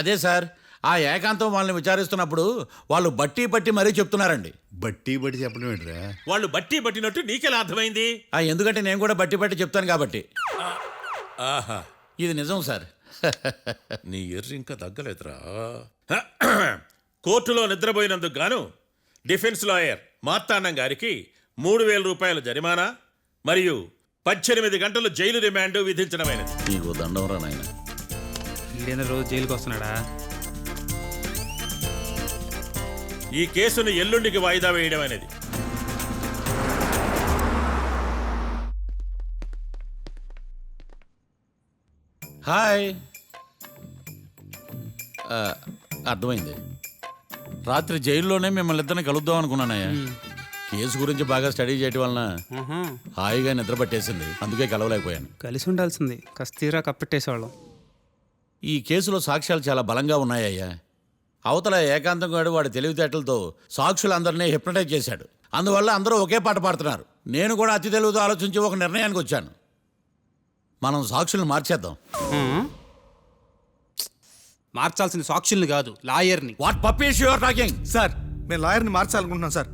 అదే సార్, ఆ ఏకాంతం వాళ్ళని విచారిస్తున్నప్పుడు వాళ్ళు బట్టి పట్టి మరీ చెప్తున్నారండి. బట్టి బట్టి చెప్పడం ఏంట్రా? వాళ్ళు బట్టి పట్టినట్టు నీకెలా అర్థమైంది? ఎందుకంటే నేను కూడా బట్టి పట్టి చెప్తాను కాబట్టి. ఆహా, ఇది నిజం సార్. నీ ఎర్రి ఇంకా తగ్గలేదురా. కోర్టులో నిద్రపోయినందుకు గాను డిఫెన్స్ లాయర్ మార్తాండం గారికి 3,000 రూపాయల జరిమానా మరియు 18 గంటలు జైలు రిమాండ్ విధించడమైనది. నీకు దండం రా నాయన. ఈడైనా రోజు జైలుకి వస్తున్నాడా? ఈ కేసును ఎల్లుండికి వాయిదా వేయడం అనేది. హాయ్. అర్థమైంది. రాత్రి జైల్లోనే మిమ్మల్ని ఇద్దరిని కలుద్దాం అనుకున్నానయ్యా. కేసు గురించి బాగా స్టడీ చేయటం వలన హాయిగా నిద్ర పట్టేసింది, అందుకే కలవలేకపోయాను. కలిసి ఉండాల్సింది, కస్తీరా కప్పెట్టేసేవాళ్ళం. ఈ కేసులో సాక్ష్యాలు చాలా బలంగా ఉన్నాయ్యా. అవతల ఏకాంతం గాడు వాడి తెలివితేటలతో సాక్షులందరినీ హిప్నటైజ్ చేశాడు. అందువల్ల అందరూ ఒకే పాట పాడుతున్నారు. నేను కూడా అతి తెలివితో ఆలోచించి ఒక నిర్ణయానికి వచ్చాను. మనం సాక్షులను మార్చేద్దాం. మార్చాల్సింది సాక్షుల్ని కాదు, లాయర్ని. What puppies you are talking? Sir, మేము లాయర్ని మార్చాలనుకుంటున్నాం సార్.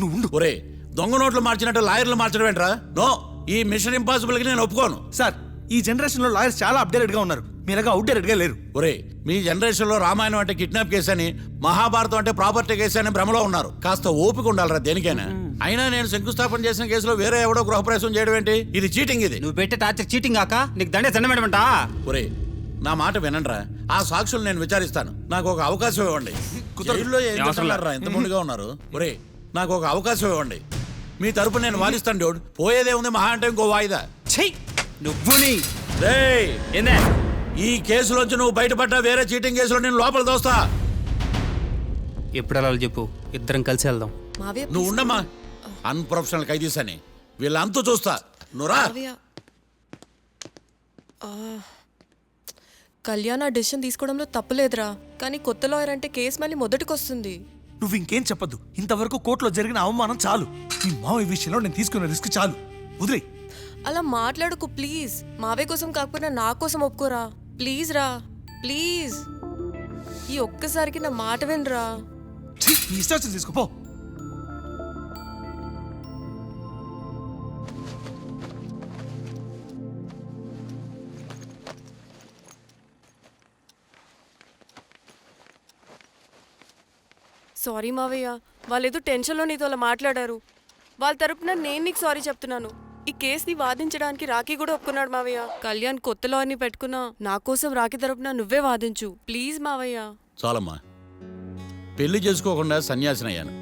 నువ్వు ఉండు. ఒరే, దొంగ నోట్లు మార్చినట్టు లాయర్లు మార్చడం ఏంట్రా? నో, ఈ మిషన్ ఇంపాసిబుల్కి నేను ఒప్పుకోను. సార్, ఈ జనరేషన్లో లాయర్స్ చాలా అప్డేటెడ్గా ఉన్నారు, మీరుగా అవుట్డేటెడ్గా లేరు. ఒరే, మీ జనరేషన్లో రామాయణం అంటే కిడ్నాప్ కేసు అని, మహాభారతం అంటే ప్రాపర్టీ కేసు అని భ్రమలో ఉన్నారు. కాస్త ఓపిక ఉండాలరా దేనికైనా. అయినా నేను శంకుస్థాపన చేసిన కేసులో వేరే ఎవడో గృహప్రవేశం చేయడం ఏంటి? ఇది చీటింగ్. ఇది నువ్వు పెట్టే టార్చర్ చీటింగ్ కాక నీకు దండమంట. ఒరే, నా మాట వినండిరా. ఆ సాక్షులు నేను విచారిస్తాను. నాకు ఒక అవకాశం ఇవ్వండి. జైల్లో ఏం చేస్తున్నారా ఇంత ముందుగా ఉన్నారు? ఒరే, నాకు ఒక అవకాశం ఇవ్వండి. మీ తరపు నేను వాదిస్తాను. డోడ్ పోయేదే ఉంది, మహా అంటే ఇంకో వాయిదా. నువ్వు ఏందే ఈ కేసులోంచి నువ్వు బయటపడ్డా వేరే చీటింగ్ కేసులో నేను లోపల దోస్తా. ఎప్పుడు అలా చెప్పు, ఇద్దరం కలిసి వెళ్దాం. నువ్వు ఉండమ్మా. అన్ప్రొఫెషనల్ ఖైదీస్ అని వీళ్ళంతా చూస్తా. నువ్వురా. కళ్యాణ్ ఆ డెసిషన్ తీసుకోవడంలో తప్పులేదురా, కానీ కొత్త లాయర్ అంటే కేసు మళ్ళీ మొదటికొస్తుంది. నువ్వు ఇంకేం చెప్పద్దు. ఇంతవరకు కోర్టులో జరిగిన అవమానం చాలు. ఈ మావయ్య విషయంలో నేను తీసుకున్న రిస్క్ చాలు. వదిలే. అలా మాట్లాడుకు ప్లీజ్. మావే కోసం కాకపోయినా నా కోసం ఒప్పుకోరా ప్లీజ్ రా, ప్లీజ్. ఈ ఒక్కసారికి నా మాట వినరా. నీ ఇష్టం తీసుకోపో. సారీ మావయ్య, వాళ్ళేదో టెన్షన్లో నీతో అలా మాట్లాడారు. వాళ్ళ తరపున నేను నీకు సారీ చెప్తున్నాను. ఈ కేసుని వాదించడానికి రాఖీ కూడా ఒప్పుకున్నాడు మావయ్య. కళ్యాణ్ కొత్త లాయర్ని పెట్టుకున్నా నా కోసం రాఖీ తరపున నువ్వే వాదించు ప్లీజ్ మావయ్య. చాలమ్మా, పెళ్లి చేసుకోకుండా సన్యాసినయ్యాను.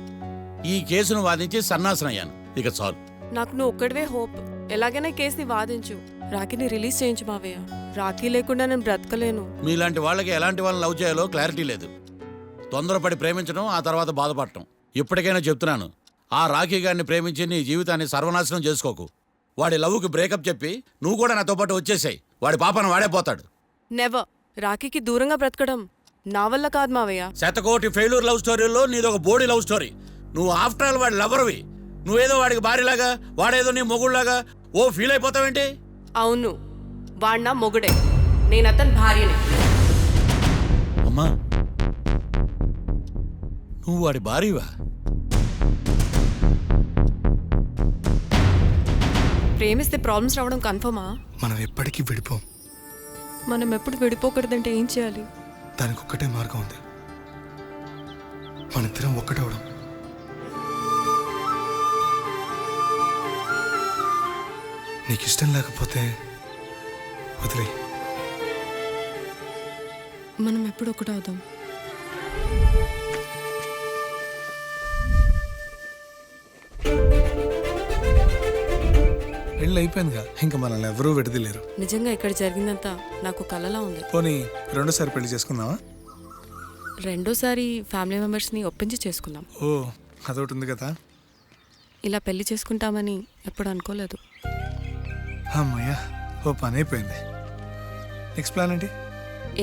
ఈ కేసును వాదించి సన్నాసనయ్యాను. ఇక చాలు. నాకు నువ్వు ఒక్కడివే హోప్. ఎలాగైనా కేసుని వాదించు, రాఖీని రిలీజ్ చేయించు మావయ్య. రాఖీ లేకుండా నేను బ్రతకలేను. మీలాంటి వాళ్ళకి ఎలాంటి వాళ్ళని లవ్ చేయాలో క్లారిటీ లేదు. తొందరపడి ప్రేమించడం, ఆ తర్వాత బాధపడటం. ఇప్పటికైనా చెప్తున్నాను, ఆ రాఖీ గారిని ప్రేమించి నీ జీవితాన్ని సర్వనాశనం చేసుకోకు. వాడి లవ్కి బ్రేకప్ చెప్పి నువ్వు కూడా నాతో పాటు వచ్చేసాయి. వాడి పాపను వాడే పోతాడు. నెవర్. రాఖీకి దూరంగా బ్రతకడం నా వల్ల కాదు మావయ్య. శతకోటి ఫెయిల్యూర్ లవ్ స్టోరీలో నీదొక బోడీ లవ్ స్టోరీ. నువ్వు ఆఫ్టర్ ఆల్ వాడి లవర్వి. నువ్వేదో వాడికి భార్యలాగా, వాడేదో నీ మొగుడులాగా ఓ ఫీల్ అయిపోతావేంటి? అవును, వాడు నా మొగుడే, నేను అతని భార్యని. అమ్మా, నువ్వు వాడి భార్యవా? ప్రేమిస్తే ప్రాబ్లమ్స్ రావడం కన్ఫర్మా? మనం ఎప్పటికీ విడిపోం. మనం ఎప్పుడు విడిపోకూడదంటే ఏం చేయాలి? దానికి ఒక్కటే మార్గం ఉంది, మనిద్దరం ఒక్కటవడం. నీకు ఇష్టం లేకపోతే వదిలే. మనం ఎప్పుడు ఒకటవుదాం. పెళ్ళి అయిపోయిందిగా, ఇంకా మనల్ని ఎవరూ విడదలేరు. నిజంగా ఇక్కడ జరిగిందంతా నాకు కలలా ఉంది. పోనీ రెండోసారి పెళ్లి చేసుకుందామా? రెండోసారి ఫ్యామిలీ మెంబర్స్ని ఒప్పించి చేసుకుందాం. ఓ, అదొకటి ఉంది కదా. ఇలా పెళ్లి చేసుకుంటామని ఎప్పుడు అనుకోలేదు. అమ్మయ్యా, ఓ పని అయిపోయింది. నెక్స్ట్ ప్లాన్ ఏంటి?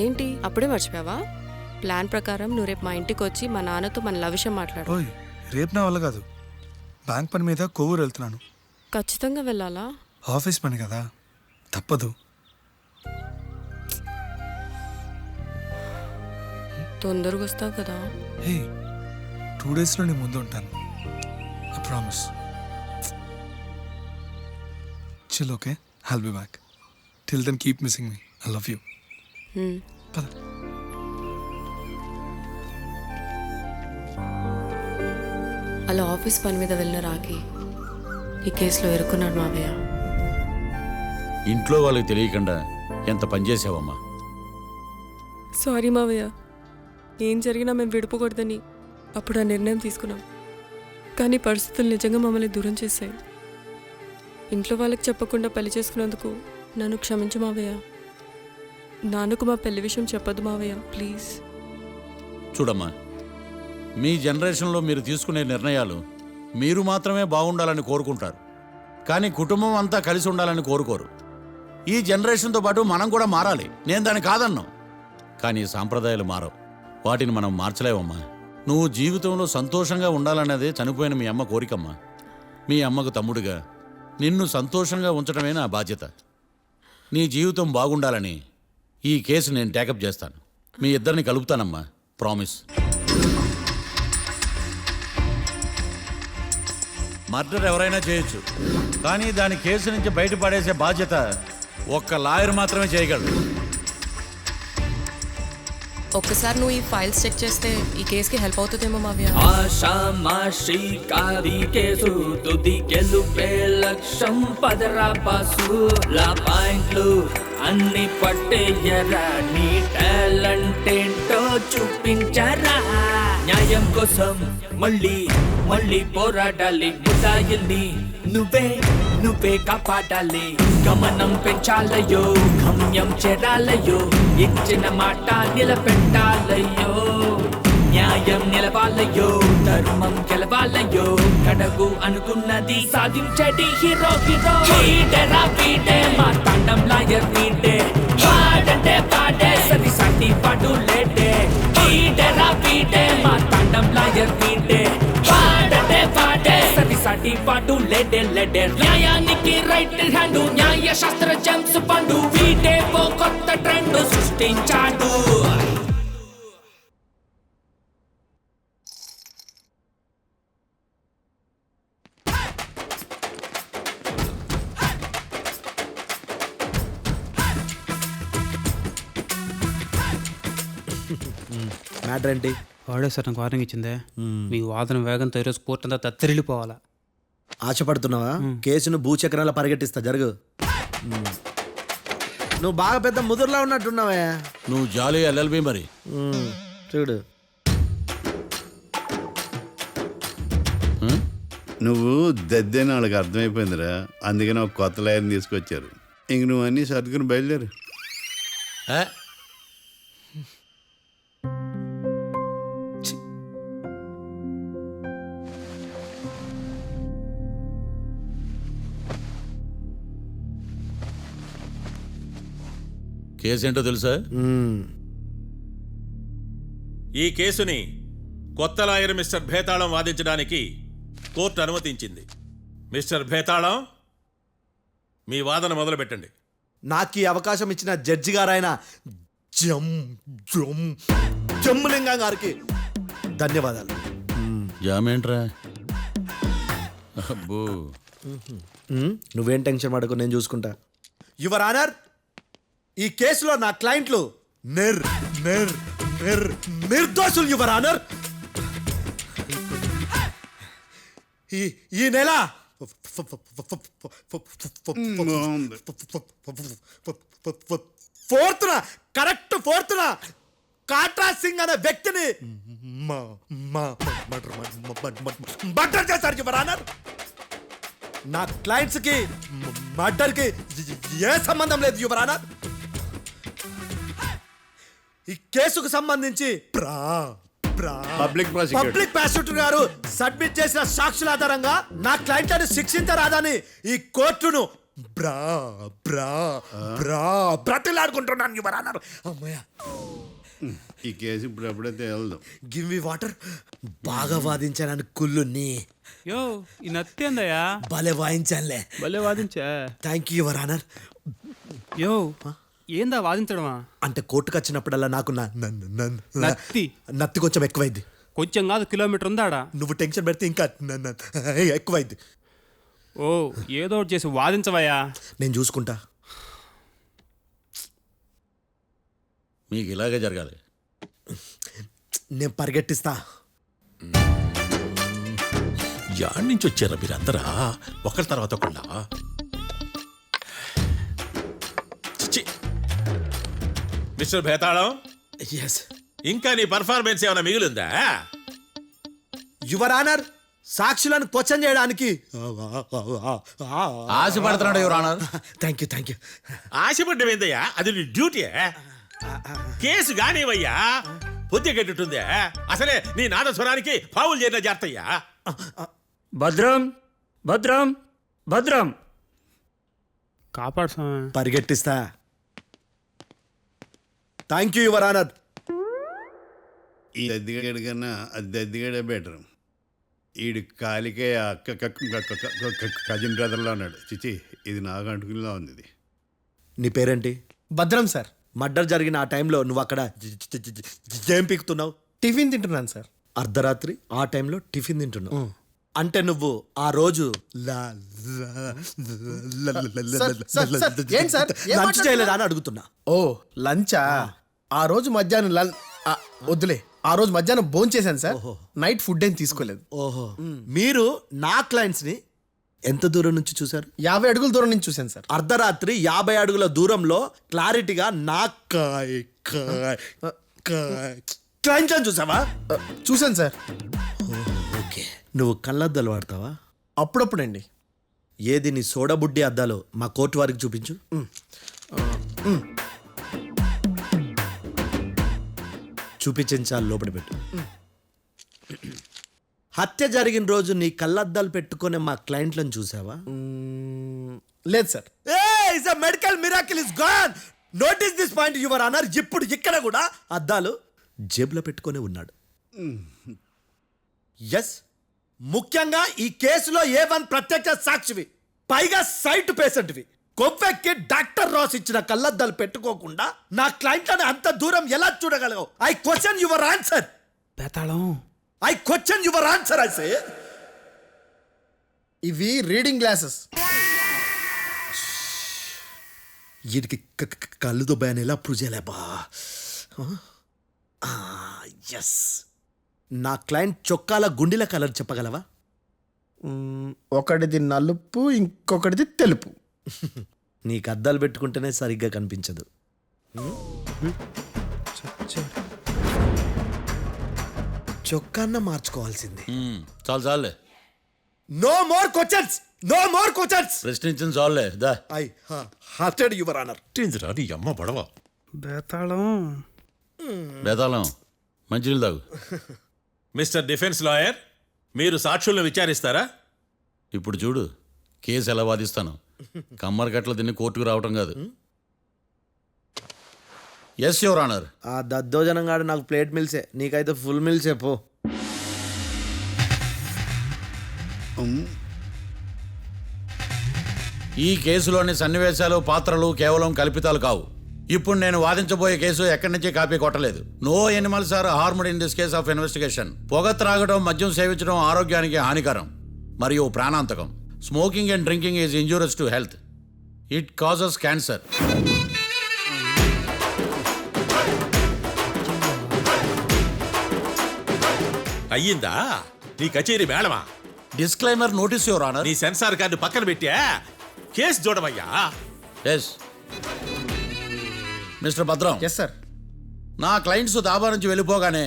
ఏంటి అప్పుడే మర్చిపోయావా? ప్లాన్ ప్రకారం నువ్వు రేపు మా ఇంటికి వచ్చి మా నాన్నతో మన లవ్ విషయం మాట్లాడు. ఓయ్, రేపు నా వల్ల కాదు. బ్యాంక్ పని మీద కొవ్వూరు వెళ్తున్నాను. ఖచ్చితంగా వెళ్ళాలా? ఆఫీస్ పని కదా, తప్పదు. తొందరగా వస్తావు కదా? హే 2 డేస్లో నీ ముందు ఉంటాను. I promise. Chill okay, I'll be back. Till then keep missing me. I love you. పద. అలా ఆఫీస్ పని మీద వెళ్ళిన రాకి ఈ కేసులో ఇరుక్కున్నాడు మావయ్య. ఇంట్లో వాళ్ళకి తెలియకుండా ఎంత పనిచేసావమ్మా. సారీ మావయ్య, ఏం జరిగినా మేము విడిపోకూడదని అప్పుడు ఆ నిర్ణయం తీసుకున్నాం. కానీ పరిస్థితులు నిజంగా మమ్మల్ని దూరం చేశాయి. ఇంట్లో వాళ్ళకి చెప్పకుండా పెళ్లి చేసుకున్నందుకు నన్ను క్షమించు మావయ్య. నాన్నకు మా పెళ్లి విషయం చెప్పొద్దు మావయ్య, ప్లీజ్. చూడమ్మా, మీ జనరేషన్లో మీరు తీసుకునే నిర్ణయాలు మీరు మాత్రమే బాగుండాలని కోరుకుంటారు, కానీ కుటుంబం అంతా కలిసి ఉండాలని కోరుకోరు. ఈ జనరేషన్తో పాటు మనం కూడా మారాలి, నేను దాన్ని కాదన్నాం. కానీ సాంప్రదాయాలు మారవు, వాటిని మనం మార్చలేవమ్మా. నువ్వు జీవితంలో సంతోషంగా ఉండాలన్నదే చనిపోయిన మీ అమ్మ కోరికమ్మా. మీ అమ్మకు తమ్ముడిగా నిన్ను సంతోషంగా ఉంచడమే నా బాధ్యత. నీ జీవితం బాగుండాలని ఈ కేసు నేను టేకప్ చేస్తాను. మీ ఇద్దరిని కలుపుతానమ్మా, ప్రామిస్. మర్డర్ ఎవరైనా చేయొచ్చు, కానీ దాని కేసు నుంచి బయటపడేసే బాధ్యత ఒక్క లాయర్ మాత్రమే చేయగలడు. ఒక్కసారి నువ్వు ఈ ఫైల్స్ చెక్ చేస్తే ఈ కేసుకి హెల్ప్ అవుతుందేమో మావయ్య. ఆషామాషి కాది కేసు తుది గెలుపే లక్ష్యం పదరా బాసు. లా పాయింట్లు అన్ని పట్టేయరా, నీ టాలెంట్ ఏంటో చూపించరా. న్యాయం కోసం మళ్ళీ మళ్ళీ పోరాడాలి, ముద్దాయిల్ని నువ్వే కాపాడాలి. గమనం పెంచాలయ్యో, గమ్యం చేరాలయ్యో, ఇచ్చిన మాట నిలబెట్టాలయ్యో. న్యాయం నిలవాలయ్యో, ధర్మం గెలవాలయ్యో, కడగు అనుకున్నది సాధించడి హీరో. వీడేరా వీడే మా తాండం లాయర్ వీడే, వాడంటే వాడే సరి సాటి పాటు లేడే. వీడేరా వీడే మా తాండం లాయర్ వీడే, వాడంటే వాడే సరి సాటి పాటు లేడే. న్యాయానికి రైట్ హ్యాండ్, న్యాయ శాస్త్ర జేమ్స్ పండు, వీడే ఓ కొత్త ట్రెండ్ సృష్టించాడు. మ్యాటర్ ఏంటి? వాడే సార్ నాకు వార్నింగ్ ఇచ్చిందే, మీ వాదన వేగంతో ఈరోజు కోర్టు అంతా తత్తరిల్లిపోవాలా. ఆశపడుతున్నావా? కేసును భూచక్రాల పరిగెట్టిస్తా, జరుగు. నువ్వు బాగా పెద్ద ముదురులా ఉన్నట్టున్నావే. నువ్వు జాలి ఎల్ఎల్బి మరి. చూడు, నువ్వు దద్దని వాళ్ళకి అర్థమైపోయిందిరా, అందుకని ఒక కొత్త లాయర్ని తీసుకొచ్చారు. ఇంక నువ్వు అన్నీ సర్దుకుని బయలుదేరు. ఏ? కేసేంటో తెలుసా? ఈ కేసుని కొత్త లాయర్ మిస్టర్ భేతాళం వాదించడానికి కోర్టు అనుమతించింది. మిస్టర్ భేతాళం, మీ వాదన మొదలు పెట్టండి. నాకు ఈ అవకాశం ఇచ్చిన జడ్జి గారైన జమ్ములింగం గారికి ధన్యవాదాలు. జామేంట్రా? అబ్బో, నువ్వేం టెన్షన్ పడకు, నేను చూసుకుంటా. యువర్ ఆనర్, ఈ కేసులో నా క్లయింట్లు నిర్దోషులు యువర్ ఆనర్. ఈ నెల 4th correct 4th Katra Singh అనే వ్యక్తిని మర్డర్ చేశారు యువర్ ఆనర్. నా క్లయింట్స్ కి మర్డర్ కి ఏ సంబంధం లేదు యువర్ ఆనర్. ఈ కేసుకు సంబంధించి పబ్లిక్ ప్రాసిక్యూటర్ గారు సబ్మిట్ చేసిన సాక్షుల ఆధారంగా నా క్లయింట్లను శిక్షించరాదని ఈ కోర్టును బ్రతిలాడుకుంటున్నాను యువర్ ఆనర్. అమ్మయ్య, ఈ కేసు ఇప్పుడు ఎప్పుడైతే వెళ్దాం. Give me water. బాగా వాదించానని కుళ్ళుని యో ఈ నత్తేందయ్యా, భలే వాయించానులే. భలే వాదించా. Thank you your honour. యో ఏందా వాదించడమా? అంటే కోర్టుకు వచ్చినప్పుడల్లా నాకు నత్తి. నత్తి కొంచెం ఎక్కువైంది. కొంచెం కాదు, కిలోమీటర్ ఉందాడా? నువ్వు టెన్షన్ పెడితే ఇంకా ఎక్కువైంది. ఓ, ఏదో ఒకటి చేసి వాదించవయ్యా. నేను చూసుకుంటా. మీకు ఇలాగే జరగాలి. నేను పరిగెట్టిస్తా. యాడ్ నుంచి వచ్చారా మీరందరా ఒకరి తర్వాత ఒకళ్ళ? చిచ్చి. మిస్టర్ భేతాళం, ఎస్ ఇంకా నీ పర్ఫార్మెన్స్ ఏమైనా మిగిలిందా? యువర్ ఆనర్, సాక్షులను క్వశ్చన్ చేయడానికి. ఆశపడుతున్నాడు యువర్ ఆనర్. Thank you. ఆశపడ్డం ఏందయ్యా? అది నీ డ్యూటీ. కేసు గానివయ్యా, పొద్దు గట్టుందే. అసలే నీ నాదస్వరానికి పావులు చేరిన జాగ్రత్తయ్యా. భద్రం భద్రం భద్రం. కాపాడు స్వామి. పరిగెట్టిస్తా. Thank you your honour. ఈ దద్దిగాడి కన్నా అది దద్దిగాడే బెటర్. ఈడు కాలికే కజిన్ బ్రదర్లో ఉన్నాడు. చిచి, ఇది నాకు అంటుకునిలా ఉంది. ఇది నీ పేరేంటి? భద్రం సార్. మర్డర్ జరిగిన ఆ టైంలో నువ్వు అక్కడ ఏం పీకుతున్నావు? టిఫిన్ తింటున్నాను సార్. అర్ధరాత్రి ఆ టైంలో టిఫిన్ తింటున్నావు అంటే నువ్వు ఆ రోజు ఏంటి సార్? ఏం లంచ్ చేయలేదా అని అడుగుతున్నా. ఓ, లంచా? ఆ రోజు మధ్యాహ్నం వద్దులే, ఆ రోజు మధ్యాహ్నం భోజనం చేశాను సార్. నైట్ ఫుడ్ ఏం తీసుకోలేదు. ఓహో, మీరు నా క్లయింట్స్ ని ఎంత దూరం నుంచి చూశారు? 50 అడుగుల దూరం నుంచి చూశాను సార్. అర్ధరాత్రి 50 అడుగుల దూరంలో క్లారిటీగా నా క్లయింట్స్ అని చూసావా? చూశాను సార్. ఓకే, నువ్వు కళ్ళద్దాలు వాడతావా? అప్పుడప్పుడండి. ఏది నీ సోడబుడ్డి అద్దాలు మా కోర్టు వారికి చూపించు. చూపించాలి, లోపల పెట్టు. హత్య జరిగిన రోజు నీ కళ్ళద్దాలు పెట్టుకునే మా క్లయింట్లను చూసావా? లేదు sir. Medical miracle is gone. Notice this point your honour. ఇప్పుడు ఇక్కడ కూడా అద్దాలు జేబులో పెట్టుకొని ఉన్నాడు. ఎస్, ముఖ్యంగా ఈ కేసులో A1 ప్రత్యక్ష సాక్షివి, పైగా సైట్ పేషెంట్వి. కొవ్వెక్కి డాక్టర్ రాస్ ఇచ్చిన కళ్ళద్దాలు పెట్టుకోకుండా నా క్లయింట్లను అంత దూరం ఎలా చూడగలవు? I question your answer. బేతాళం. I question your answer. I say ఇవి రీడింగ్ గ్లాసెస్. వీటికి కళ్ళు దుబ్బాయని ఎలా ప్రూవ్ చేయలేబా? ఎస్, నా క్లయింట్ చొక్కాల గుండెల కలర్ చెప్పగలవా? ఒకటిది నలుపు, ఇంకొకటిది తెలుపు. నీకు అద్దాలు పెట్టుకుంటేనే సరిగ్గా కనిపించదు. చొక్కాన్న మార్చుకోవాల్సింది. చాలు చాలులే, no more questions, no more questions. ప్రశ్నించింది చాలులే. దా ఐ హార్టెడ్ యువర్ ఆనర్. ఏందిరా నీ అమ్మ బడవ? బేతాళం. బేతాళం, మంచినీళ్ళు తాగు. మిస్టర్ డిఫెన్స్ లాయర్, మీరు సాక్షులను విచారిస్తారా? ఇప్పుడు చూడు, కేసు ఎలా వాదిస్తాను. కమ్మరి కట్టలు తిని కోర్టుకు రావటం కాదు. Yes your honour. ఆ దద్దోజనంగాడు నాకు ప్లేట్ మిల్సే, నీకైతే ఫుల్ మిల్సే పో. ఈ కేసులోని సన్నివేశాలు, పాత్రలు కేవలం కల్పితాలు కావు. ఇప్పుడు నేను వాదించబోయే కేసు ఎక్కడి నుంచి కాపీ కొట్టలేదు. No animals are harmed in this case of investigation. పొగ త్రాగడం, మద్యం సేవించడం ఆరోగ్యానికి హానికరం మరియు ప్రాణాంతకం. Smoking and drinking is injurious to health. It causes cancer. అయ్యిందా నీ కచేరీ మేడమా? Disclaimer notice your honour. నీ సెన్సార్ కార్డు పక్కన పెట్టా కేసు చూడమయ్యా. Yes mister Bhadram. Yes sir. నా క్లయింట్స్ దాబా నుంచి వెళ్ళిపోగానే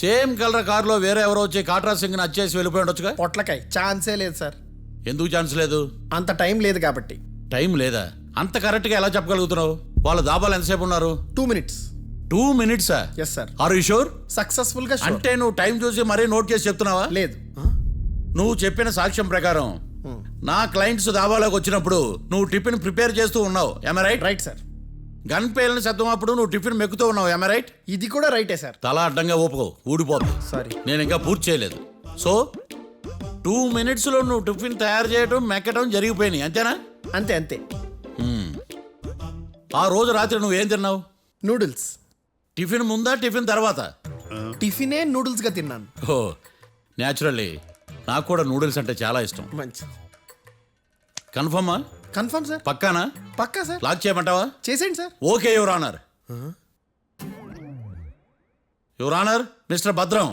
సేమ్ కలర్ కారులో వేరే ఎవరో వచ్చి కాట్రా సింగ్ని వచ్చేసి వెళ్ళిపోయి ఉండొచ్చుగా. పొట్లకాయ ఛాన్సే లేదు సార్. ఎందుకు ఛాన్స్ లేదు? అంత టైం లేదు కాబట్టి. టైం లేదా? అంత కరెక్ట్గా ఎలా చెప్పగలుగుతున్నావు? వాళ్ళు దాబాలు ఎంతసేపు ఉన్నారు? 2 minutes. 2 minutes? Yes sir. Are you sure? Successful గా. అంటే నువ్వు టైం చూసి మరీ నోట్ చేసి చెప్తున్నావా? లేదు. నువ్వు చెప్పిన సాక్ష్యం ప్రకారం నా క్లయింట్స్ దాబాలోకి వచ్చినప్పుడు నువ్వు టిఫిన్ ప్రిపేర్ చేస్తూ ఉన్నావు. ఎమ్ రైట్? Right sir. గన్ పేలిన శబ్దం అప్పుడు నువ్వు టిఫిన్ మెక్కుతూ ఉన్నావు. ఎమ్ రైట్? ఇది కూడా రైటే సార్. తల అడ్డంగా ఊపుకో, ఊడిపోతుంది. సారీ. నేను ఇంకా పూర్తి చేయలేదు. సో 2 minutesలో నువ్వు టిఫిన్ తయారు చేయడం, మెక్కడం జరిగిపోయినాయి, అంతేనా? అంతే అంతే. ఆ రోజు రాత్రి నువ్వేం తిన్నావు? నూడిల్స్. టిఫిన్ ముందా టిఫిన్ తర్వాత? టిఫినే నూడిల్స్గా తిన్నాను. ఓ న్యాచురల్లీ నాకు కూడా నూడిల్స్ అంటే చాలా ఇష్టం. మంచి కన్ఫర్మా? Confirm sir. పక్కానా? పక్కా సార్. లాక్ చేయమంటావా? చేసేయండి sir. Okay your honour. Your honour, mister Bhadram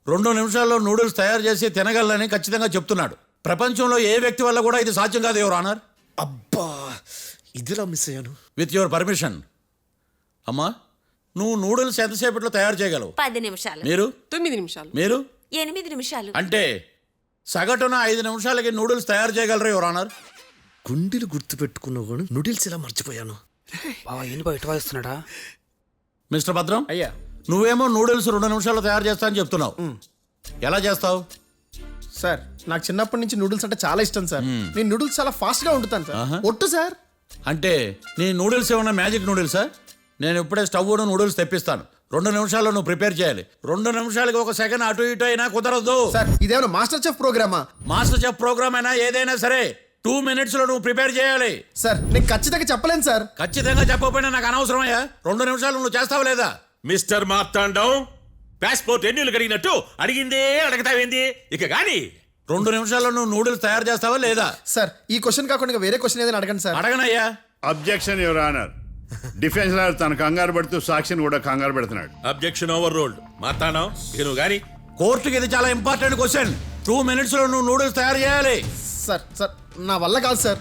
2 నిమిషాల్లో నూడిల్స్ తయారు చేసి తినగలని ఖచ్చితంగా చెప్తున్నాడు. ప్రపంచంలో ఏ వ్యక్తి వల్ల కూడా ఇది సాధ్యం కాదు యువర్ ఆనర్. అబ్బా ఇదిలా మిస్ అయ్యాను. With your permission. అమ్మా, నువ్వు నూడిల్స్ ఎంతసేపట్లో తయారు చేయగలవు? 10 నిమిషాలు. మీరు? 9 నిమిషాలు. మీరు? 8 నిమిషాలు. అంటే సగటున 5 నిమిషాలకి నూడిల్స్ తయారు చేయగలరు యువర్ ఆనర్. గుండెలు గుర్తు పెట్టుకున్నావు కానీ నూడిల్స్ ఇలా మర్చిపోయాను. బావా ఏంటి బయట వాయిస్తున్నాడా? మిస్టర్ భద్రం, అయ్యా నువ్వేమో నూడిల్స్ 2 నిమిషాల్లో తయారు చేస్తా అని చెప్తున్నావు. ఎలా చేస్తావు? సార్ నాకు చిన్నప్పటి నుంచి నూడిల్స్ అంటే చాలా ఇష్టం సార్. నేను నూడిల్స్ చాలా ఫాస్ట్ గా వండుతాను సార్. ఒట్టు సార్. అంటే నీ నూడిల్స్ ఏమన్నా మ్యాజిక్ నూడిల్సా? నేను ఇప్పుడే స్టవ్ను నూడిల్స్ తెప్పిస్తాను. 2 నిమిషాల్లో నువ్వు ప్రిపేర్ చేయాలి. 2 నిమిషాలకి 1 సెకండ్ అటు ఇటు అయినా కుదరదు. సార్ ఇదేమైనా మాస్టర్ చెఫ్ ప్రోగ్రామా? మాస్టర్ చెఫ్ ప్రోగ్రామ్ అయినా ఏదైనా సరే 2 మినిట్స్లో నువ్వు ప్రిపేర్ చేయాలి. సార్ నేను ఖచ్చితంగా చెప్పలేను సార్. ఖచ్చితంగా చెప్పకపోయినా నాకు అనవసరమయ్యా. 2 నిమిషాలు నువ్వు చేస్తావు లేదా? మిస్టర్ మార్తాండం, పాస్పోర్ట్ ఎన్నిళ్ళు కడిగినట్టు అడిగిందే అడగతావేంది? ఇక గాని 2 నిమిషాల్లో నువ్వు నూడిల్స్ తయారు చేస్తావా లేదా? సార్ ఈ క్వశ్చన్ కాకుండా ఇంకా వేరే క్వశ్చన్ ఏదైనా అడగండి సార్. అడగనయ్యా. Objection your honour. Defence lawyer తన కంగారు పడుతూ సాక్షిని కూడా కంగారు పెడుతున్నాడు. అబ్జెక్షన్ ఓవర్ రూల్డ్. మార్తాండం, ఇక నువ్వు గాని. కోర్టుకి ఇది చాలా ఇంపార్టెంట్ క్వశ్చన్. 2 మినిట్స్లో నువ్వు నూడిల్స్ తయారు చేయాలి. సార్ సార్ నా వల్ల కాదు సార్.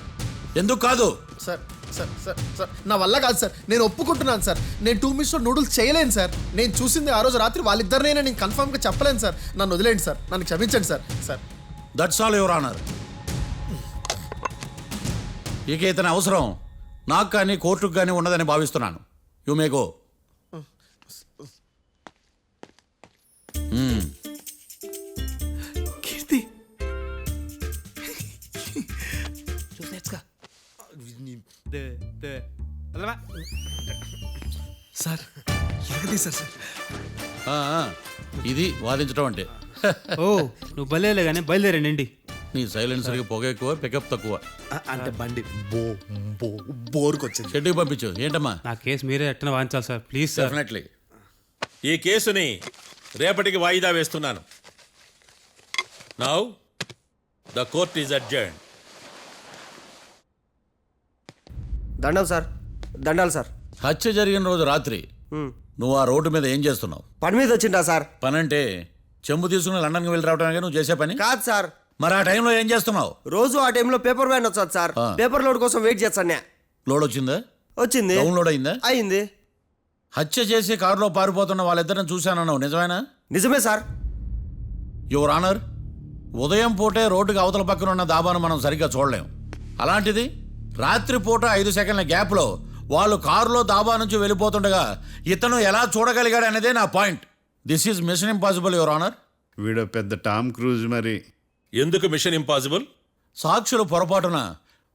ఎందుకు కాదు? సార్ సార్ సార్ సార్ నా వల్ల కాదు సార్. నేను ఒప్పుకుంటున్నాను సార్. నేను 2 మినిట్స్లో నూడిల్స్ చేయలేను సార్. నేను చూసింది ఆ రోజు రాత్రి వాళ్ళిద్దరినైనా నేను కన్ఫర్మ్గా చెప్పలేను సార్. నన్ను వదిలేండి సార్. నన్ను క్షమించండి sir. Sir that's all your honour. ఇక ఇతని అవసరం నాకు కానీ కోర్టుకు కానీ ఉండదని భావిస్తున్నాను. You may go. Keerthi sir ఎరగదీశారు సార్. ఇది వాదించడం అంటే. ఓ నువ్వు బయలుదేరలే కానీ బయలుదేరండి. నీ సైలెన్సర్కి పొగ ఎక్కువ, పికప్ తక్కువ. అంటే బండి బోర్కొచ్చింది. షెడ్యూకి పంపించు. ఏంటమ్మా? నా కేసు మీరే ఎట్టన వాయించాలి సార్, ప్లీజ్ సార్. డెఫినెట్లీ. ఈ కేసుని రేపటికి వాయిదా వేస్తున్నాను. Now the court is adjourn. దండాలు సార్, దండాలు సార్. హత్య జరిగిన రోజు రాత్రి నువ్వు ఆ రోడ్డు మీద ఏం చేస్తున్నావు? పని మీద వచ్చిందా సార్? పని అంటే చెంబు తీసుకుని లండన్కి వెళ్ళి రావడానికి నువ్వు చేసే పని కాదు సార్. మరి ఆ టైంలో ఏం చేస్తున్నావు? రోజు ఆ టైంలో పేపర్ వ్యాన్ వచ్చాది సార్. పేపర్ లోడ్ కోసం వెయిట్ చేస్తాను. లోడ్ వచ్చిందా? వచ్చింది. డౌన్లోడ్ అయిందా? అయింది. హత్య చేసి కారులో పారిపోతున్న వాళ్ళిద్దరిని చూశానన్నావు, నిజమేనా? నిజమే సార్. యువర్ ఆనర్, ఉదయం పూటే రోడ్డుకి అవతల పక్కన ఉన్న దాబాను మనం సరిగ్గా చూడలేం. అలాంటిది రాత్రి పూట 5 సెకండ్ల గ్యాప్లో వాళ్ళు కారులో దాబా నుంచి వెళ్ళిపోతుండగా ఇతను ఎలా చూడగలిగాడు అనేదే నా point. This is mission impossible your honour. వీడు పెద్ద టామ్ క్రూజ్ మరి. ఎందుకు మిషన్ ఇంపాసిబుల్? సాక్షులు పొరపాటున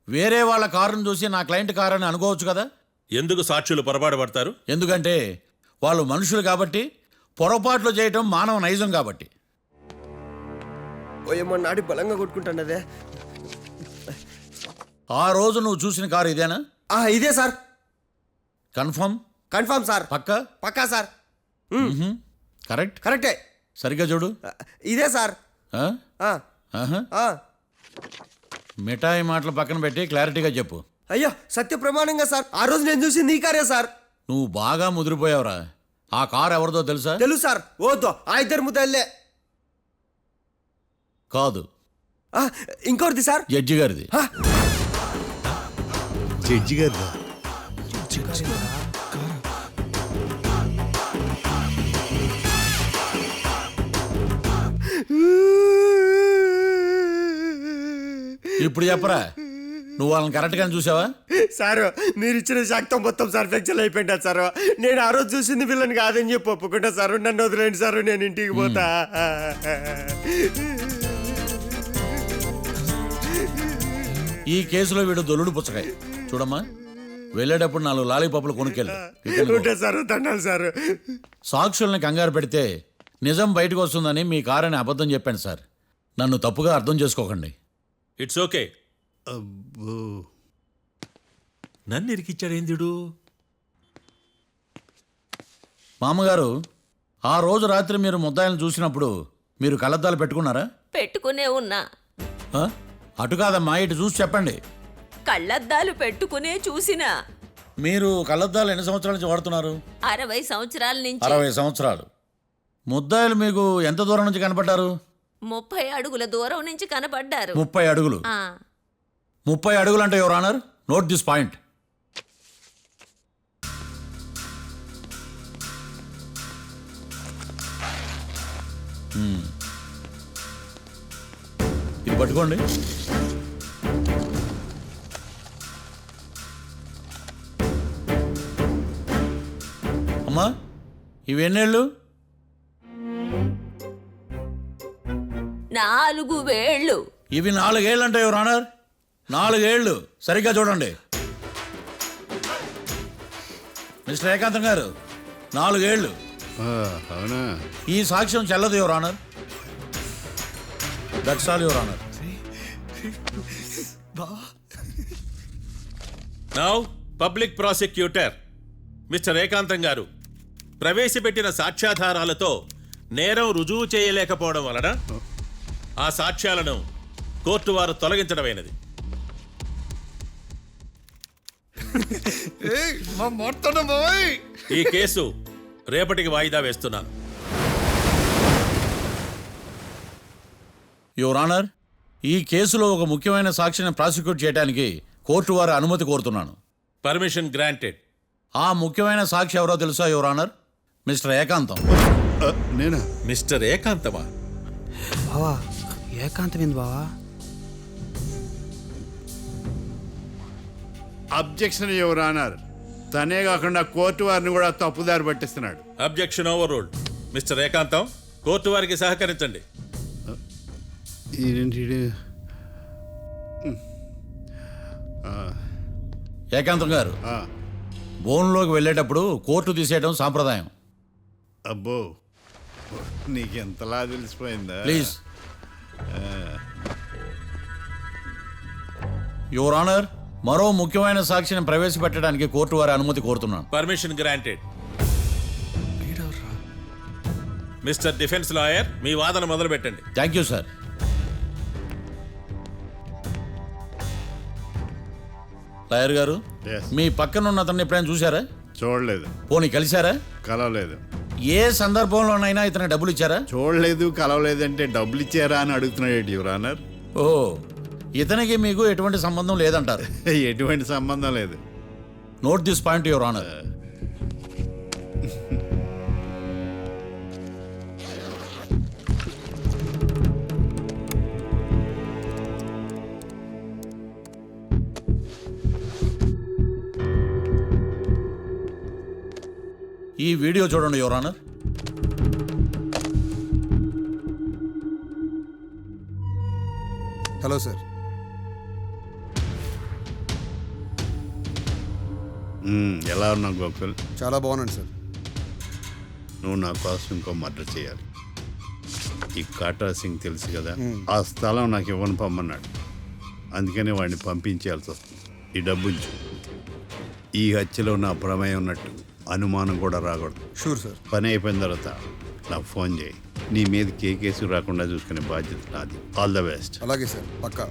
వేరే వాళ్ళ కారును చూసి నా క్లయింట్ కారు అని అనుకోవచ్చు కదా. ఎందుకు సాక్షులు పొరపాటు పడతారు? ఎందుకంటే వాళ్ళు మనుషులు కాబట్టి, పొరపాట్లు చేయటం మానవ నైజం కాబట్టి. ఏమో నాడి బలంగా కొట్టుకుంటానదే. ఆ రోజు నువ్వు చూసిన కారు ఇదేనా? ఇదే సార్. కన్ఫర్మ్? Confirm sir. పక్కా? పక్కా సార్. కరెక్ట్? కరెక్టే. సరిగ్గా చూడు. ఇదే సార్. ఆ? ఆ. ఆహా. మిఠాయి మాటలు పక్కన పెట్టి క్లారిటీగా చెప్పు. అయ్యో సత్య ప్రమాణంగా సార్, ఆ రోజు నేను చూసి నీ కారే సార్. నువ్వు బాగా ముదిరిపోయావురా. ఆ కారు ఎవరిదో తెలుసా? తెలుసు సార్. ఓతో ఆ ఇద్దరు ముద్దల్లే. కాదు, ఇంకోటిది సార్. జడ్జి గారిది. జడ్జి గారు ఇప్పుడు చెప్పరా, నువ్వు వాళ్ళని కరెక్ట్గానే చూసావా? సార్ మీరు ఇచ్చిన శాక్తం మొత్తం సార్ ఫ్లెక్చర్ అయిపోయింటా సార్. నేను ఆ రోజు చూసింది వీళ్ళని కాదని చెప్పి ఒప్పుకుంటా సార్. నన్ను వదిలేండి సార్, నేను ఇంటికి పోతా. ఈ కేసులో వీడు దొల్లుడు పుచ్చకాయ. చూడమ్మా, వెళ్ళేటప్పుడు 4 లాలీపాపులు కొనుక్కెళ్ళు. ఉంటా సార్, దండాలి సార్. సాక్షుల్ని కంగారు పెడితే నిజం బయటకు వస్తుందని మీ కారని అబద్ధం చెప్పాను సార్. నన్ను తప్పుగా అర్థం చేసుకోకండి. It's okay. అబ్బో. నన్ను ఇరికిచ్చాడేందుడు? మామగారు, ఆ రోజు రాత్రి మీరు ముద్దాయిలను చూసినప్పుడు మీరు కళ్ళద్దాలు పెట్టుకున్నారా? పెట్టుకునే ఉన్నా. ఆ? అటు కాదమ్మా, ఇటు చూసి చెప్పండి. కళ్ళద్దాలు పెట్టుకునే చూసినా. మీరు కళ్ళద్దాలు ఎన్ని సంవత్సరాల నుంచి వాడుతున్నారు? 60 సంవత్సరాల నుంచి. 60 సంవత్సరాలు. ముద్దాయిలు మీకు ఎంత దూరం నుంచి కనపడ్డారు? 30 అడుగుల దూరం నుంచి కనపడ్డారు. 30 అడుగులు. 30 అడుగులు అంటే your honour, note this point. ఇది పట్టుకోండి. అమ్మా, ఇవి ఎన్నేళ్ళు? 4 వేళ్ళు. ఇవి 4 ఏళ్ళు అంటే యువర్ ఆనర్, 4 ఏళ్ళు. సరిగ్గా చూడండి మిస్టర్ ఏకాంతం గారు, 4 ఏళ్ళు. అవునా? ఈ సాక్ష్యం చెల్లదు your honour. That's all your honour. Now public prosecutor mister ఏకాంతం గారు ప్రవేశపెట్టిన సాక్ష్యాధారాలతో నేరం రుజువు చేయలేకపోవడం వలన ఆ సాక్ష్యాలను కోర్టు వారు తొలగించడమైనది. ఈ కేసు రేపటికి వాయిదా వేస్తున్నాను. యువర్ ఆనర్, ఈ కేసులో ఒక ముఖ్యమైన సాక్షిని ప్రాసిక్యూట్ చేయడానికి కోర్టు వారి అనుమతి కోరుతున్నాను. Permission granted. ఆ ముఖ్యమైన సాక్షి ఎవరో తెలుసా యువర్ ఆనర్? మిస్టర్ ఏకాంతం. నేనా? మిస్టర్ ఏకాంతమా? బావా ఏకాంతమైంది బావా. Objection your honour. తనే కాకుండా కోర్టు వారిని కూడా తప్పుదారి పట్టిస్తున్నాడు. అబ్జెక్షన్ ఓవర్ రూల్డ్. మిస్టర్ ఏకాంతం, కోర్టు వారికి సహకరించండి. ఏకాంతం గారు, బోన్లోకి వెళ్ళేటప్పుడు కోర్టు తీసేయడం సాంప్రదాయం. అబ్బో, నీకెంతలా తెలిసిపోయిందా? ప్లీజ్. యువర్ ఆనర్, మరో ముఖ్యమైన సాక్షిని ప్రవేశపెట్టడానికి కోర్టు వారి అనుమతి కోరుతున్నాను. Permission granted. Mister defence lawyer, మీ వాదన మొదలు పెట్టండి. Thank you sir. లాయర్ గారు, Yes. మీ పక్కన ఉన్న అతన్ని ఎప్పుడైనా చూసారా? చూడలేదు. పోనీ కలిశారా? కలవలేదు. ఏ సందర్భంలోనైనా ఇతను డబ్బులు ఇచ్చారా? చూడలేదు, కలవలేదంటే డబ్బులు ఇచ్చారా అని అడుగుతున్నాడు యువర్ ఆనర్. ఓ, ఇతనికి మీకు ఎటువంటి సంబంధం లేదంటారు? ఎటువంటి సంబంధం లేదు. Note this point your honour. ఈ వీడియో చూడండి యువర్ ఆనర్. Hello sir. ఎలా ఉన్నావు గోకుల్? చాలా బాగున్నాను సార్. నువ్వు నా కోసం ఇంకో మర్డర్ చేయాలి. ఈ కాటా సింగ్ తెలుసు కదా, ఆ స్థలం నాకు ఇవ్వని పమ్మన్నాడు. అందుకని వాడిని పంపించాల్సి వస్తుంది. ఈ డబ్బు ఉంచు. ఈ హత్యలో నా ప్రమేయం ఉన్నట్టు అనుమానం కూడా రాకూడదు. Sure sir. పని అయిపోయిన తర్వాత నాకు ఫోన్ చేయి. నీ మీద కేసు రాకుండా చూసుకునే బాధ్యత నాది. All the best. అలాగే సార్, పక్కా.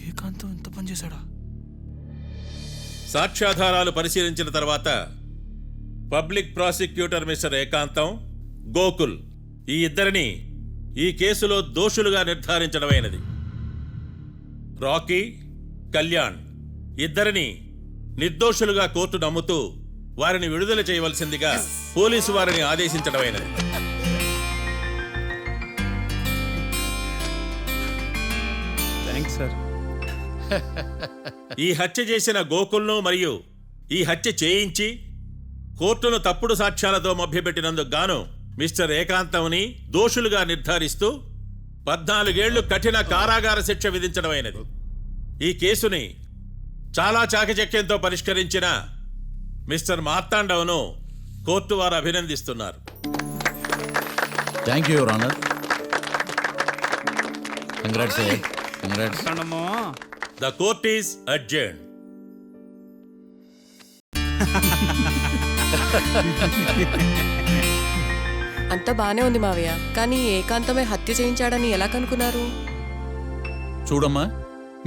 ఏకాంతం ఇంత పని చేశాడా? సాక్ష్యాధారాలు పరిశీలించిన తర్వాత పబ్లిక్ ప్రాసిక్యూటర్ మిస్టర్ ఏకాంతం, గోకుల్ ఈ ఇద్దరిని ఈ కేసులో దోషులుగా నిర్ధారించడమైనది. రాకీ, కళ్యాణ్ ఇద్దరిని నిర్దోషులుగా కోర్టు నమ్ముతూ వారిని విడుదల చేయవలసిందిగా పోలీసు వారిని ఆదేశించడమైనది. Thanks sir. ఈ హత్య చేసిన గోకుల్ను మరియు ఈ హత్య చేయించి కోర్టును తప్పుడు సాక్ష్యాలతో మభ్యపెట్టినందుకు గాను మిస్టర్ ఏకాంతంని దోషులుగా నిర్ధారిస్తూ 14 ఏళ్లు కఠిన కారాగార శిక్ష విధించడమైనది. ఈ కేసుని చాలా చాకచక్యంతో పరిష్కరించిన మిస్టర్ మార్తాండవ్ను కోర్టు వారు అభినందిస్తున్నారు. Thank you your honour. Congrats congrats. The court is adjourned. అంతా బానే ఉంది మావయ్య, కానీ ఏకాంతమే హత్య చేయించాడని ఎలా కనుక్కున్నారు? చూడమ్మా,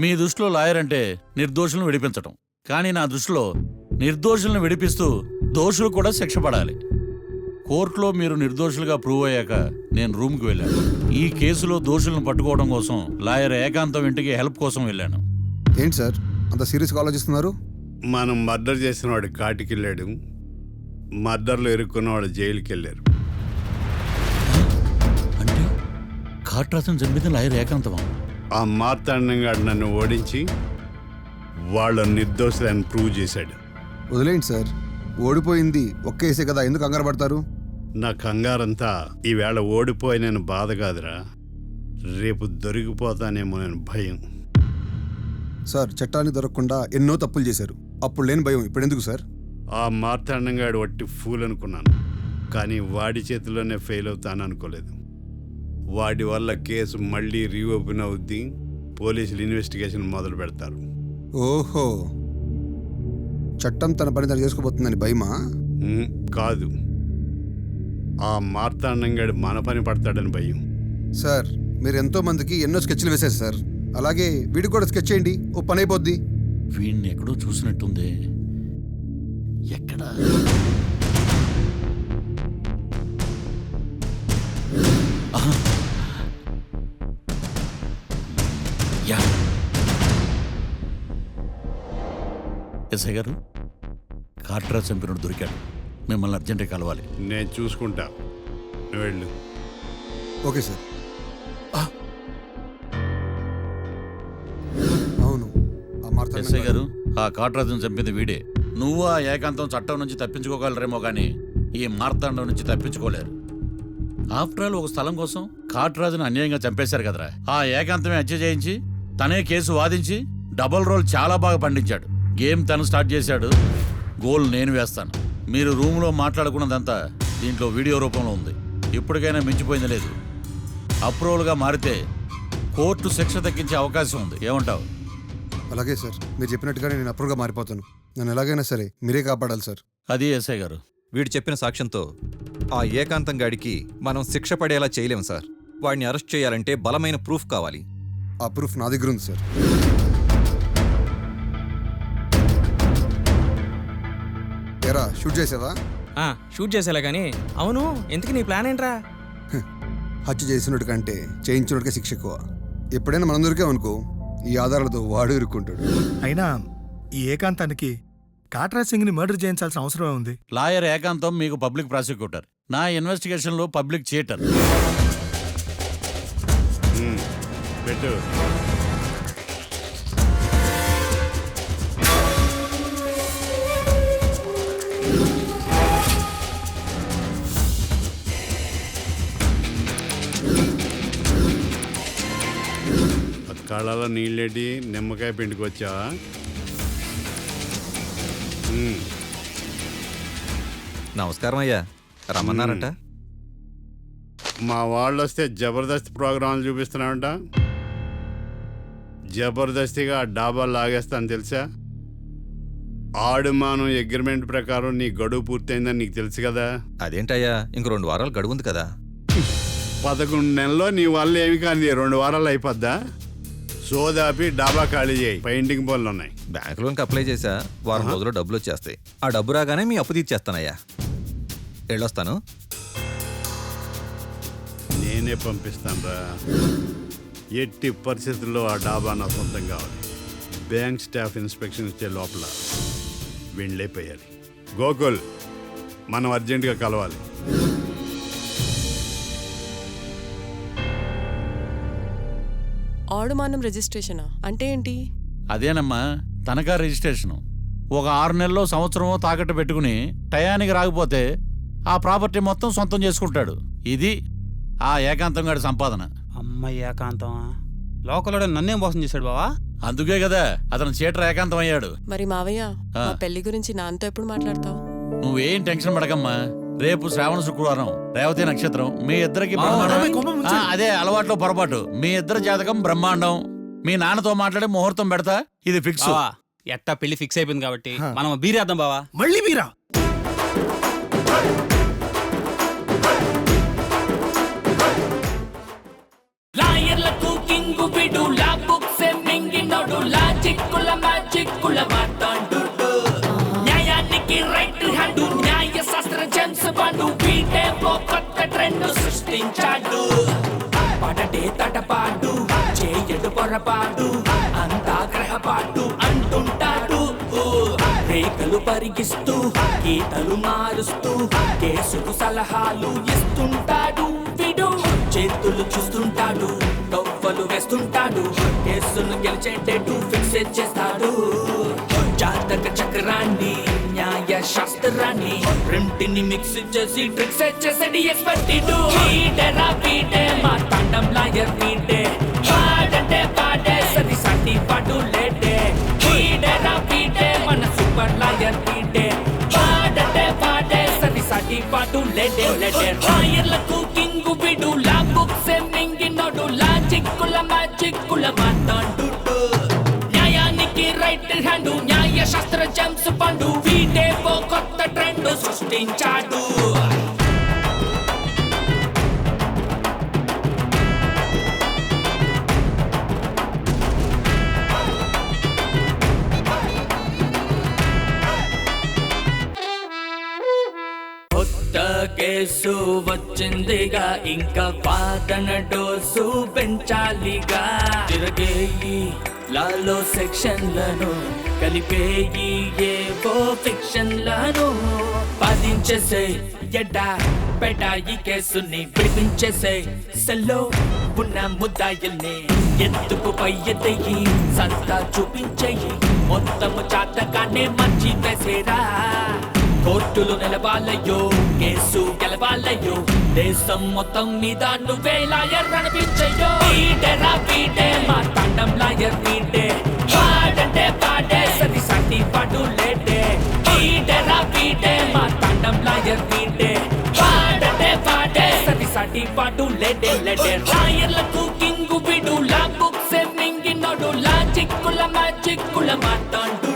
మీ దృష్టిలో లాయర్ అంటే నిర్దోషులను విడిపించటం, కానీ నా దృష్టిలో నిర్దోషులను విడిపిస్తూ దోషులు కూడా శిక్ష పడాలి. కోర్టులో మీరు నిర్దోషులుగా ప్రూవ్ అయ్యాక నేను రూమ్కి వెళ్ళాను. ఈ కేసులో దోషులను పట్టుకోవడం కోసం లాయర్ ఏకాంతం ఇంటికి హెల్ప్ కోసం వెళ్ళాను. ఏంటి సార్ అంత సీరియస్గా ఆలోచిస్తున్నారు? మనం మర్డర్ చేసిన వాడు కాటికి వెళ్ళాడు, మర్డర్లో ఇరుక్కున్నవాడు జైలుకి వెళ్ళారు. అంటే కాట్రాసన్ చంపిన లాయర్ ఏకాంతమా? ఆ మార్తాండంగాడు నన్ను ఓడించి వాళ్ళ నిర్దోషులని ప్రూవ్ చేశాడు. వదిలేండి సార్, ఓడిపోయింది ఒక్క కేసే కదా, ఎందుకు కంగారు పడతారు? నా కంగారంతా ఈవేళ ఓడిపోయినని బాధ కాదురా, రేపు దొరికిపోతానేమో నేను భయం. సార్ చట్టానికి దొరకకుండా ఎన్నో తప్పులు చేశారు, అప్పుడు లేని భయం ఇప్పుడు ఎందుకు సార్? ఆ మార్తాండంగాడు వట్టి ఫూల్ అనుకున్నాను, కానీ వాడి చేతిలోనే ఫెయిల్ అవుతాను అనుకోలేదు. వాడి వల్ల కేసు మళ్ళీ రీఓపెన్ అవుద్ది, పోలీసులు ఇన్వెస్టిగేషన్ మొదలు పెడతారు. ఓహో, చట్టం తన పని తను చేసుకోబోతుందని భయమా? కాదు, ఆ మార్తాండంగాడు మన పని పడతాడని భయం. సార్ మీరు ఎంతో మందికి ఎన్నో స్కెచ్లు వేశారు సార్, అలాగే వీడికి కూడా స్కెచ్ చేయండి, ఓ పని అయిపోద్ది. వీడిని ఎక్కడో చూసినట్టుంది. ఎక్కడ? ఆహా. యా. ఎస్ఐ గారు, కాట్రా చంపినోడు దొరికాడు, మిమ్మల్ని అర్జెంట్గా కలవాలి. నేను చూసుకుంటా, నువ్వు వెళ్ళు. Okay sir. అవును, ఎస్ఐ గారు, ఆ కాట్రాజును చంపింది వీడే. నువ్వు ఆ ఏకాంతం చట్టం నుంచి తప్పించుకోగలరేమో కానీ ఈ మార్తాండం నుంచి తప్పించుకోలేరు. ఆఫ్టర్ ఆల్ ఒక స్థలం కోసం కాట్రాజును అన్యాయంగా చంపేశారు కదరా. ఆ ఏకాంతమే హత్య చేయించి తనే కేసు వాదించి డబుల్ రోల్ చాలా బాగా పండించాడు. గేమ్ తను స్టార్ట్ చేశాడు, గోల్ నేను వేస్తాను. మీరు రూమ్లో మాట్లాడుకున్నదంతా దీంట్లో వీడియో రూపంలో ఉంది. ఇప్పటికైనా మించిపోయింది లేదు. అప్రూవల్గా మారితే కోర్టు శిక్ష తగ్గించే అవకాశం ఉంది. ఏమంటావు? అలాగే సార్, మీరు చెప్పినట్టుగానే నేను అప్రూవ్గా మారిపోతాను. నన్ను ఎలాగైనా సరే మీరే కాపాడాలి సార్. అది ఎస్ఐ గారు. వీడు చెప్పిన సాక్ష్యంతో ఆ ఏకాంతం గాడికి మనం శిక్ష పడేలా చేయలేం సార్. వాడిని అరెస్ట్ చేయాలంటే బలమైన ప్రూఫ్ కావాలి. ఆ ప్రూఫ్ నా దగ్గర ఉంది సార్. ఎరా షూట్ చేసావా? షూట్ చేసేలా కానీ. అవును, ఎందుకు నీ ప్లాన్ ఏంట్రా? హత్య చేసినట్టు కంటే చేయించినట్టుగా శిక్ష ఎక్కువ. ఎప్పుడైనా మనం దొరికామనుకో, ఈ ఆధారాలతో వాడు ఇరుక్కుంటాడు. అయినా ఈ ఏకాంతానికి కాట్రా సింగ్ని మర్డర్ చేయించాల్సిన అవసరమే ఉంది. లాయర్ ఏకాంతం మీకు పబ్లిక్ ప్రాసిక్యూటర్, నా ఇన్వెస్టిగేషన్లో పబ్లిక్ చీటర్. పెట్టు. కళ్ళలో నీళ్ళేటి నిమ్మకాయ పిండుకొచ్చావా? నమస్కారం అయ్యా, రమ్మన్నారంట. మా వాళ్ళు వస్తే జబర్దస్త్ ప్రోగ్రాంలు చూపిస్తున్నామంట. జబర్దస్తిగా డాబా లాగేస్తాను తెలుసా? ఆడుమానం అగ్రిమెంట్ ప్రకారం నీ గడువు పూర్తయిందని నీకు తెలుసు కదా. అదేంటయ్యా, ఇంక 2 వారాలు గడువు ఉంది కదా. 11 నెలల్లో నీ వల్ల ఏమి కానీ 2 వారాలు అయిపోద్దా? సోదాపి డాబా ఖాళీ చేయి, పెయింటింగ్ పనులు ఉన్నాయి. బ్యాంక్ లోన్కి అప్లై చేశా, వారం రోజుల్లో డబ్బులు వచ్చేస్తాయి. ఆ డబ్బు రాగానే మీ అప్పు తీర్చేస్తానయ్యా. వెళ్ళొస్తాను. నేనే పంపిస్తాను రా. ఎట్టి పరిస్థితుల్లో ఆ డాబా నా సొంతం కావాలి. బ్యాంక్ స్టాఫ్ ఇన్స్పెక్షన్ ఇచ్చే లోపల వెళ్ళైపోయాలి. గోకుల్, మనం అర్జెంటుగా కలవాలి. ఆడుమానం రిజిస్ట్రేషనా అంటే ఏంటి? అదేనమ్మా, తనఖా రిజిస్ట్రేషను. ఒక 6 నెలల్లో సంవత్సరమో తాకట్టు పెట్టుకుని టయానికి రాకపోతే ఆ ప్రాపర్టీ మొత్తం సొంతం చేసుకుంటాడు. ఇది ఆ ఏకాంతం గారి సంపాదన. అమ్మ ఏకాంతం లోకల్లో నన్నేం మోసం చేశాడు బావా? అందుకే కదా అతను చీటర్ ఏకాంతం అయ్యాడు. మరి మావయ్య మా పెళ్లి గురించి నాన్నతో ఎప్పుడు మాట్లాడతావు? నువ్వేం టెన్షన్ పడకమ్మా. రేపు శ్రావణ శుక్రవారం, రేవతి నక్షత్రం. మీ ఇద్దరికి అదే అలవాట్లో పొరపాటు. మీ ఇద్దరి జాతకం బ్రహ్మాండం. మీ నాన్నతో మాట్లాడి ముహూర్తం పెడతా. ఇది ఫిక్స్. ఎట్టా పెళ్లి ఫిక్స్ అయిపోయింది కాబట్టి మనం బీరేద్దాం బావా. మళ్ళీ మీరా? లాయర్లకు కింగు బిడు లా బుక్స్ మింగినోడు లాజిక్కుల మ్యాజిక్కుల మాట్లాడు న్యాయానికి రైట్ హ్యాండ్ న్యాయ శాస్త్ర జెమ్స్ బాండు వీటే ఓ కొత్త ట్రెండ్ సృష్టించాడు. పడటే తటపాడు చేయడు పొరపాటు అంతా గ్రహపాటు అంటుంటాడు. రేఖలు పరిగిస్తూ గీతలు మారుస్తూ కేసుకు సలహాలు ఇస్తుంటాడు. విడు చేతులు చూస్తుంటాడు, గవ్వలు వేస్తుంటాడు, కేసును గెలిచేటట్టు ఫిక్స్ చేస్తాడు. జాతక చక్రాన్ని న్యాయ శాస్త్రాన్ని రెంటిని మిక్స్ చేసి ట్రిక్స్ చేసేది ఎక్స్పర్ట్. వీడేరా వీడే మా తాండం లాయర్ వీడే, పాడంటే పాడే సది సాటి పాడు లేడే. వీడేరా వీడే మన సూపర్ లాయర్ వీడే, పాడంటే పాడే సది సాటి పాడు లేడే లేడే. లాయర్లకు కింగు బిడు లా బుక్స్ మింగినోడు లాజిక్కుల మ్యాజిక్కుల మాట్లాడు న్యాయానికి రైట్ హ్యాండ్ న్యాయ శాస్త్ర జెమ్స్ పండు వీటే ఓ కొత్త ట్రెండ్ సృష్టించాడు. కొత్త కేసు వచ్చిందిగా ఇంకా వాదన డోసు పెంచాలిగా. తిరగేయి లాలో సెక్షన్లను కలిపేయి ఏవో ఫిక్షన్లను బాధించేసే ఎడా పెడా ఈ కేసుని విడిపించేసే సెల్లో ఉన్న ముద్దాయిల్ని ఎందుకు పై ఎత్తయి సంతా చూపించేయి మొత్తము చాతకానే మంచి వేసేరా. కోర్టులు నిలవాలయ్యో కేసు గెలవాలయ్యో దేశం మొత్తం మీద నువ్వే లాయర్ అనిపించయ్యో. వీడేరా వీడే మా తాండం లాయర్ వీడే, పాడంటే పాడే సది సాటి పాడు లేడే. వీడేరా వీడే మా తాండం లాయర్ వీడే, పాడంటే పాడే సది సాటి పాడు లేడే లేడే. లాయర్లకు కింగు బిడు లా బుక్స్ మింగినోడు లాజిక్కుల మ్యాజిక్కుల మాట్లాడు